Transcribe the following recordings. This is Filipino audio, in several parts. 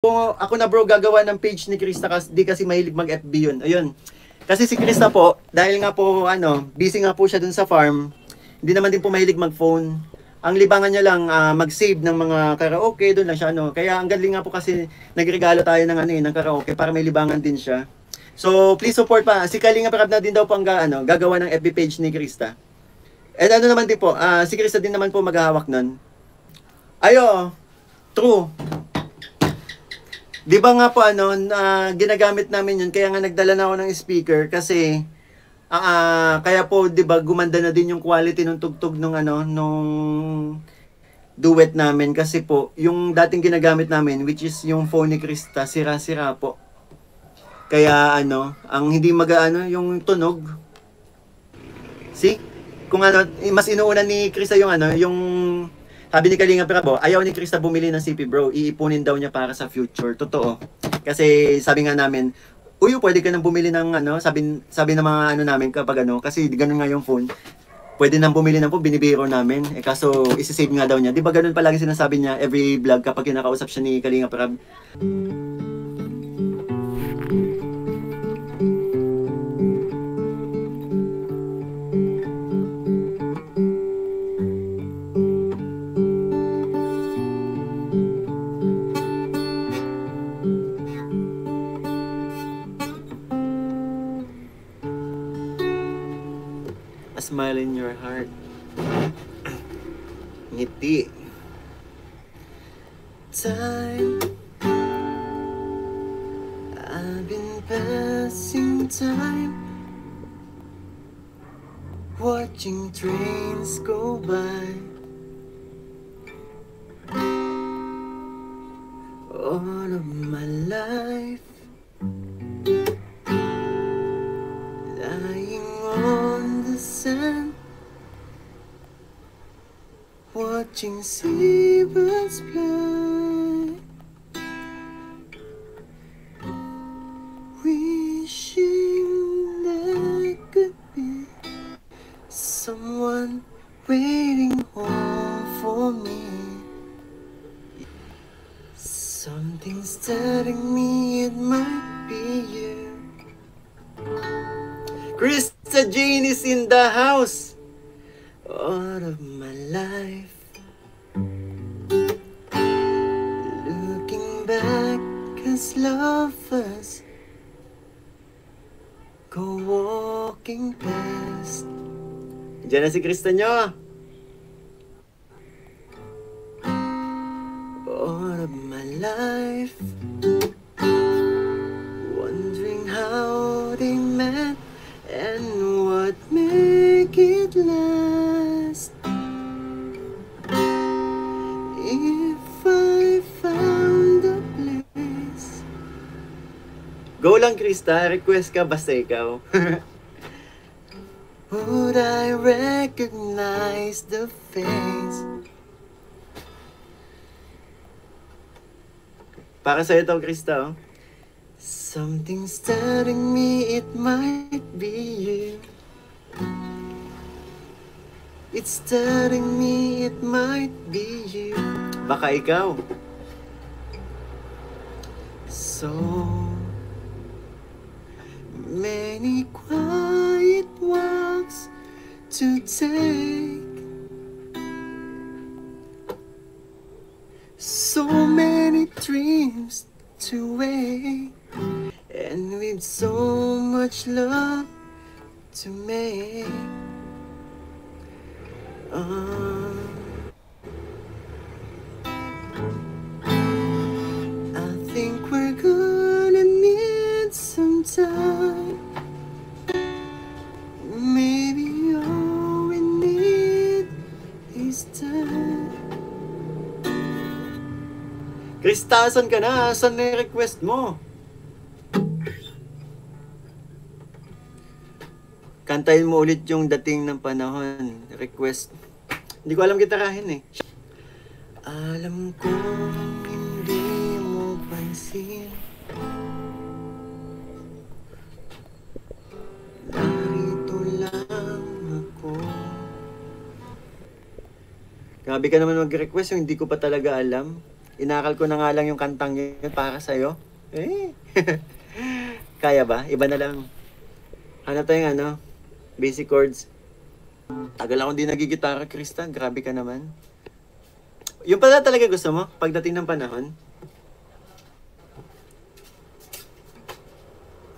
ako na bro gagawa ng page ni Krista kasi di kasi mahilig mag-FB yun. Ayun. Kasi si Krista po, dahil nga po busy nga po siya dun sa farm, hindi naman din po mahilig mag-phone. Ang libangan niya lang mag-save ng mga karaoke, doon lang siya Kaya ang galing nga po kasi nagregalo tayo ng ng karaoke para may libangan din siya. So please support pa. Si Kalinga Prab na din daw po ang gagawa ng FB page ni Krista. And naman din po, si Krista din naman po maghahawak nun. Ayo, true. Di ba nga po ginagamit namin yun, kaya nga nagdala na ako ng speaker kasi kaya po 'di ba gumanda na din yung quality ng tugtog nung duet namin kasi po yung dating ginagamit namin which is yung phone ni Krista sira-sira po. Kaya ang hindi yung tunog. See? Kung mas inuuna ni Krista yung yung sabi ni Kalinga Prab, ayaw ni Krista bumili ng CP bro, iipunin daw niya para sa future. Totoo. Kasi sabi nga namin, uy, pwede ka nang bumili ng sabi ng mga namin kapag kasi ganun nga yung phone. Pwede nang bumili ng phone, binibiro namin. Kaso isi-save nga daw niya. Di ba ganun palagi sinasabi niya every vlog kapag kinakausap siya ni Kalinga Prab? A smile in your heart. Ngiti. Time, I've been passing time, watching trains go by. All of my life lying on the sand, watching seabirds fly, wishing there could be someone waiting home for me. Something's telling me it might be you. Krista Jane is in the house. All of my life, looking back as lovers go walking past. Diyan na si Krista nyo. All of my life, wondering how they met and what make it last. If I found a place. Go lang Krista, request ka basta ikaw. Would I recognize the face? Para sa'yo to, Krista. Something's telling me it might be you. It's telling me it might be you. Baka ikaw. So many quiet walks to take, so many dreams to wake, and with so much love to make. I think we're gonna need some time. Maybe all we need is time. Krista, asan ka na? Asan na yung request mo? Kantahin mo ulit yung dating ng panahon. Request. Hindi ko alam gitarahin eh. Alam ko hindi mo pansin, narito lang ako. Grabe ka naman mag-request yung hindi ko pa talaga alam. Inakal ko na nga lang yung kantang yun para sa'yo. Eh. Kaya ba? Iba na lang. Ano to yung ano? Basic chords. Tagal akong di nagigitara, Krista. Grabe ka naman. Yung pala talaga gusto mo? Pagdating ng panahon?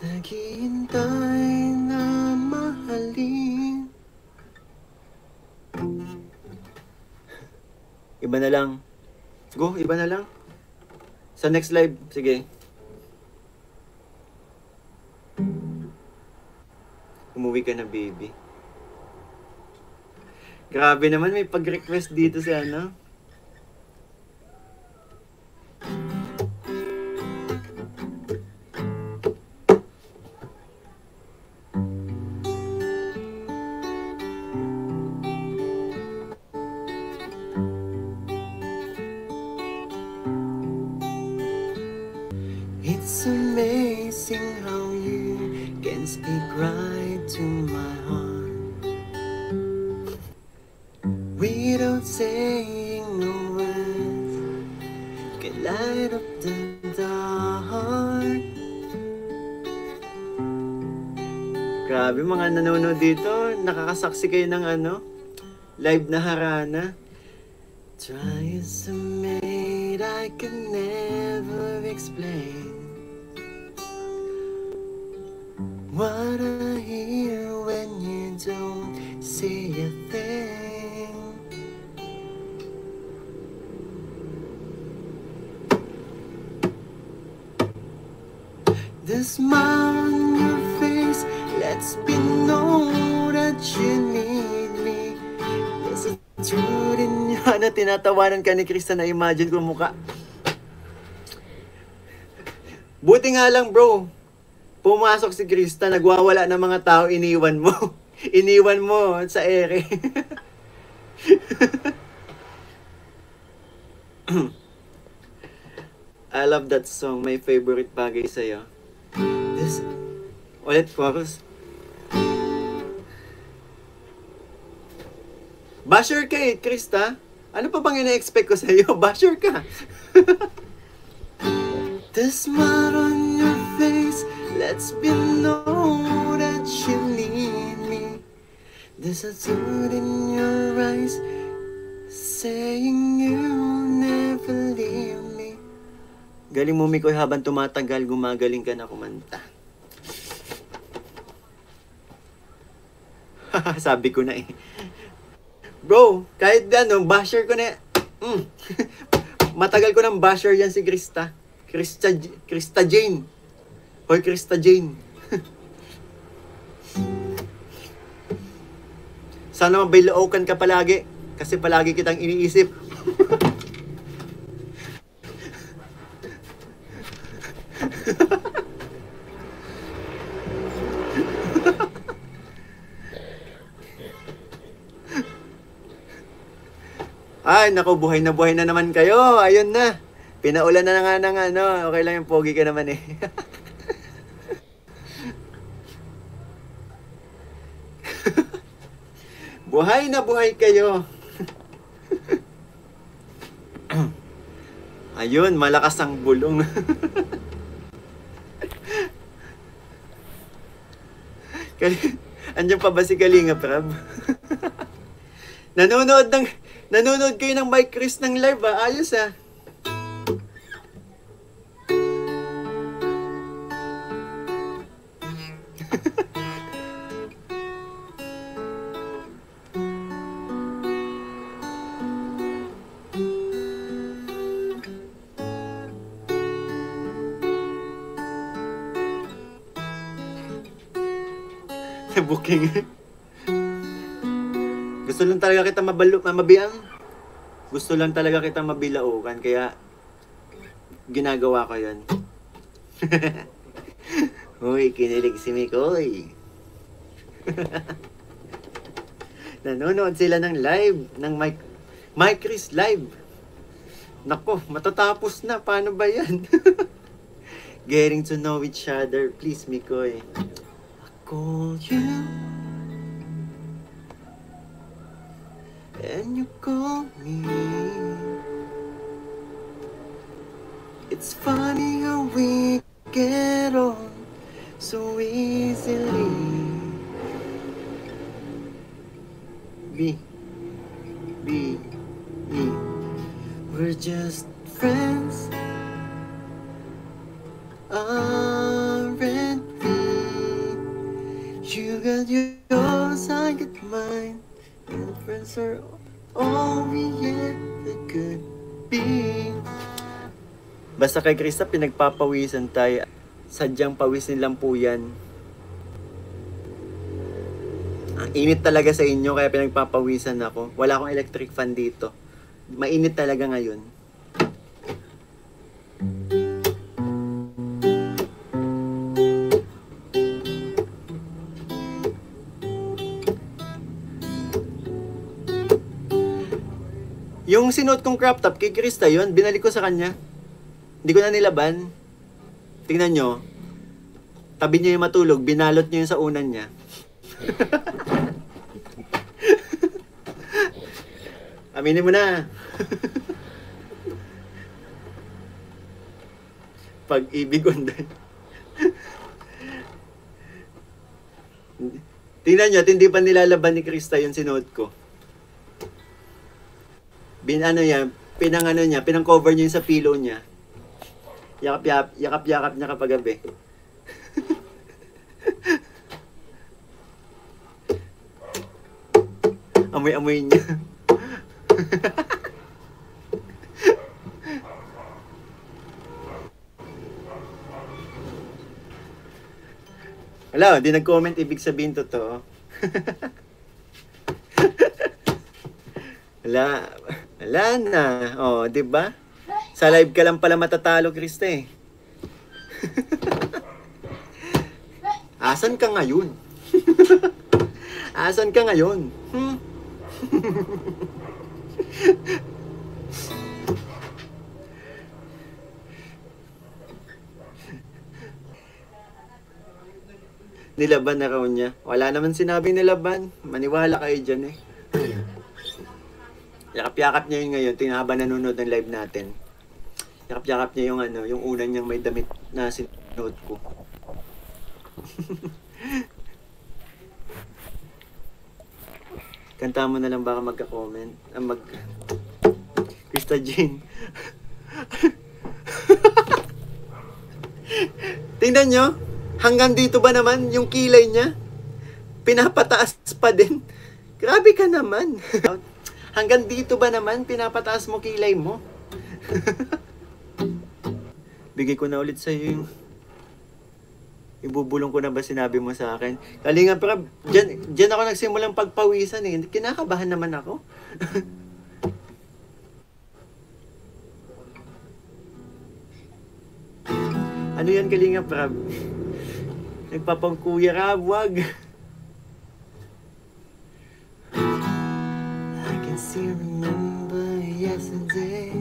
Naghihintay na mahalin. Iba na lang. Go, iba na lang. Sa next live, sige. Umuwi ka na, baby. Grabe naman, may pag-request dito sa ano. It's amazing how you can speak right to my heart without saying no words, can light up the dark. Grabe mga nanonood dito, nakakasaksi kayo ng ano, live na harana. Try as I made, I can never explain what I hear when you don't say a thing. The smile on your face lets me know that you need me. There's a truth in you. Ano, tinatawanan ka ni Krista na imagine ko mukha. Buti nga lang, bro. Pumasok si Krista, nagwawala ng mga tao, iniwan mo. Iniwan mo sa ere. I love that song. My favorite bagay sa'yo. This... Ulit, chorus. Basher ka eh, Krista. Ano pa bang ina-expect ko sa'yo? Basher ka. The smile on your face lets me know that you need me. There's a truth in your eyes saying you'll never leave me. Galing mo, Mikoy, habang tumatagal, gumagaling ka na kumanta. Sabi ko na eh. Bro, kahit ano, basher ko na. Matagal ko ng basher yan si Krista. Krista Jane. Hoy, Krista Jane. Sana mabailookan ka palagi. Kasi palagi kitang iniisip. Ay, naku, buhay na naman kayo. Ayun na. Pinaulan na nga ng ano. Okay lang yung pogi ka naman eh. Buhay na buhay kayo. Ayun, malakas ang bulong. Andiyan pa ba si Kalinga Prab? Nanonood kayo ng Mike Chris ng live ah. Ayos ah. Booking. Gusto lang talaga kita mabiang. Gusto lang talaga kita mabilaukan. Kaya, ginagawa ko yun. Uy, kinilig si Mikoy. Nanonood sila ng live. Ng Mike Chris live. Nako, matatapos na. Paano ba yan? Getting to know each other. Please, Mikoy. Call you and you call me. It's funny how we get on so easily. B, B, E. We're just friends, aren't we? You got yours, I got mine, and friends are all we ever could be. Basta kay Krista, pinagpapawisan tayo. Sadyang pawisin lang po yan. Ang init talaga sa inyo, kaya pinagpapawisan ako. Wala akong electric fan dito. Mainit talaga ngayon. Yung sinuot kong crop top kay Krista yun, binalik ko sa kanya. Hindi ko na nilaban. Tingnan nyo. Tabi niya yung matulog, binalot niya yung sa unan niya. Aminin mo na. Pag-ibig undan. Tingnan nyo, hindi pa nilalaban ni Krista yung sinuot ko. Pinang-cover niya yung sa pillow niya. Yakap-yakap niya kapag gabi. Amoy-amoy niya. Wala, di nag-comment, ibig sabihin totoo. Wala na. Oh, 'di ba? Sa live ka lang pala matatalo, Krista eh. Asan ka ngayon? Asan ka ngayon? Nilaban na raw niya. Wala naman sinabing nilaban. Maniwala kayo dyan eh. Yakap-yakap niya yun ngayon. Tingnan habang nanonood ng live natin. Yakap-yakap niya yung yung unan niyang may damit na sinuot ko. Kanta mo na lang baka magka-comment. Krista Jane. Tingnan nyo. Hanggang dito ba naman yung kilay niya? Pinapataas pa din. Grabe ka naman. Hanggang dito ba naman pinapataas mo kilay mo? Bigay ko na ulit sa iyo yung ibubulong ko na ba sinabi mo sa akin? Kalinga pero diyan ako nagsimulang pagpawisan eh. Kinakabahan naman ako. Ano yan Kalinga Prab? Nagpapangkuya ka, wag. I can still remember yesterday.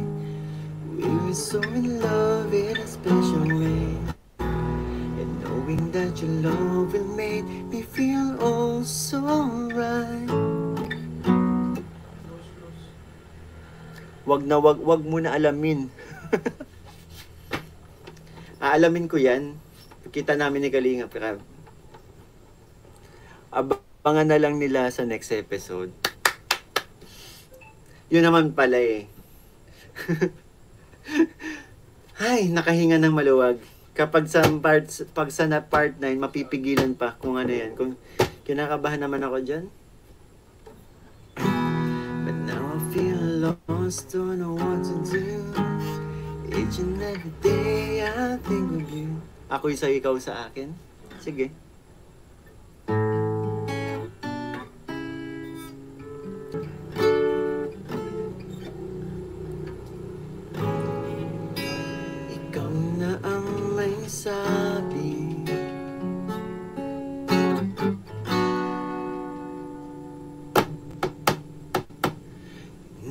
We were so in love in a special way. And knowing that your love will make me feel oh so right. Wag mo na alamin. Aalamin ko yan. Kita namin ni Kalinga Prab. Abangan na lang nila sa next episode. Yun naman pala eh. Ay, nakahinga ng maluwag. Kapag pag sa part 9, mapipigilan pa kung ano yan. Kung kinakabahan naman ako dyan. But now I feel lost, don't know what to do. Each and every day I think of you. Ako'y sa ikaw sa akin. Sige. Ikaw na ang may sabi.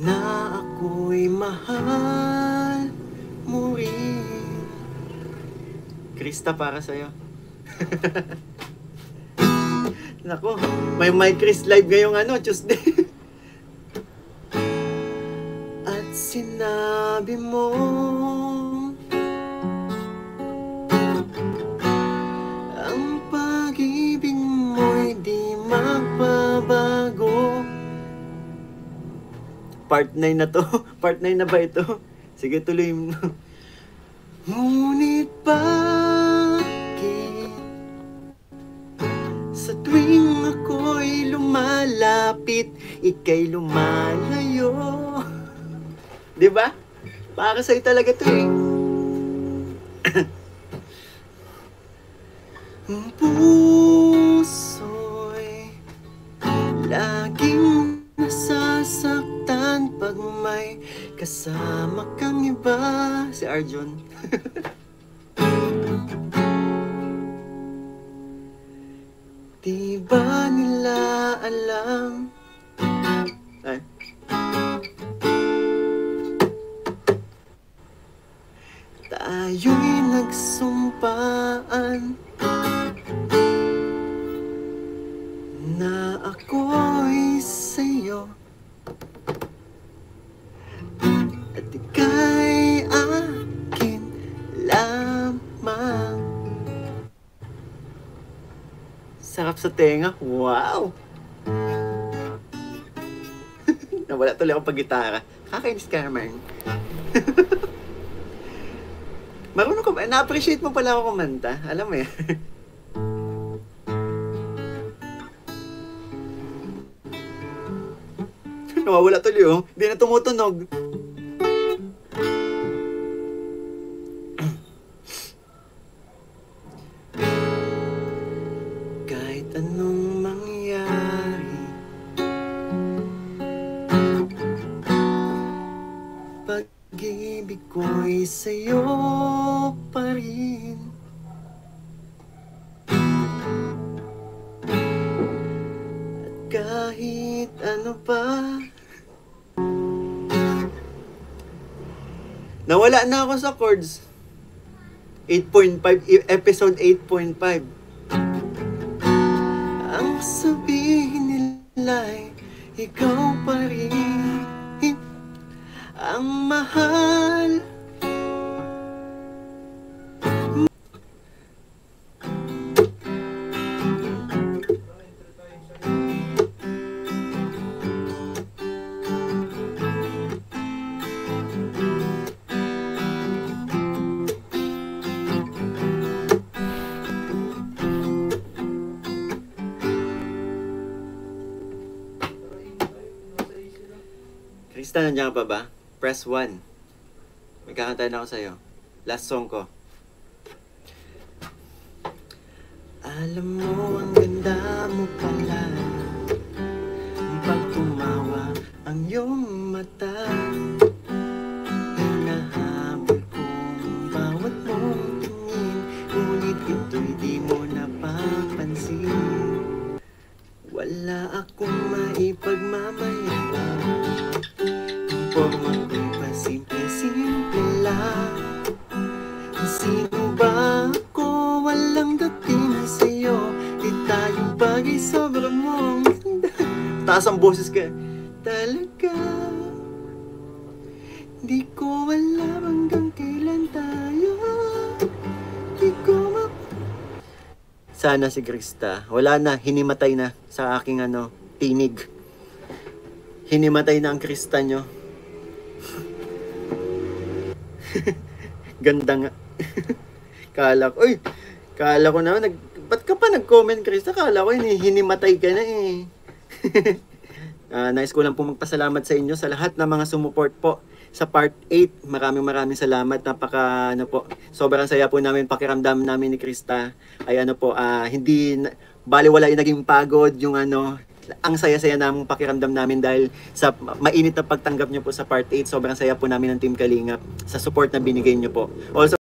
Na ako'y mahal mo rin. Krista para sa'yo. Nako, may Chris live ngayong Tuesday. At sinabi mo Ang pag-ibig mo'y di magbabago. Part 9 na to. Part 9 na ba ito? Sige, tuloy mo. Ngunit bakit sa tuwing ako'y lumalapit, ika'y lumalayo? Diba? Para sa'yo talaga to eh. Ang puso'y laging nasasaktan pag may kasama kang iba. Si Arjun. Di ba nila alam? Ay. Tayo'y nagsumpaan na ako'y sa'yo at ika'y akin lamang. Sarap sa tenga. Wow! Nawala tuloy ako pag-gitara. Kakainis ka naman. Marunong ka ba? Na-appreciate mo pala ako kumanta. Alam mo yan. Nawawala tuloy oh. Hindi na tumutunog. Kahit anong mangyari, pag-ibig ko'y sa'yo pa rin. At kahit ano pa. Nawala na ako sa chords. 8.5, episode 8.5. Ang sabihin nila'y ikaw pa rin ang mahal. Krista, nandiyan ka pa ba? Press 1. May kakantahin ako sa'yo. Last song ko. Alam mo, ang ganda mo pala pag tumawa ang iyong mata. Hinahabol kong bawat mong tingin, ngunit ito'y di mo napapansin. Wala akong maipagmamayabang, forma ko'y pasimple-simple lang. Sino ba ako? Walang dating sa'yo. Di tayong bagay, sobrang mong ganda. Taas ang boses ka. Talaga di ko alam hanggang kailan tayo. Di ko Sana si Krista, wala na, hinimatay na sa aking tinig. Hinimatay na ang Krista nyo. Ganda nga. Kala ko na, ba't ka pa nag-comment, Krista? Kala ko hinimatay ka na eh. Nais ko lang po magpasalamat sa inyo sa lahat ng mga sumuport po sa part 8. Maraming salamat. Sobrang saya po namin, pakiramdam namin ni Krista ay hindi baliwala yung naging pagod, yung ang saya-saya namang pakiramdam namin dahil sa mainit na pagtanggap nyo po sa part 8. Sobrang saya po namin ng Team Kalingap sa support na binigay nyo po. Also,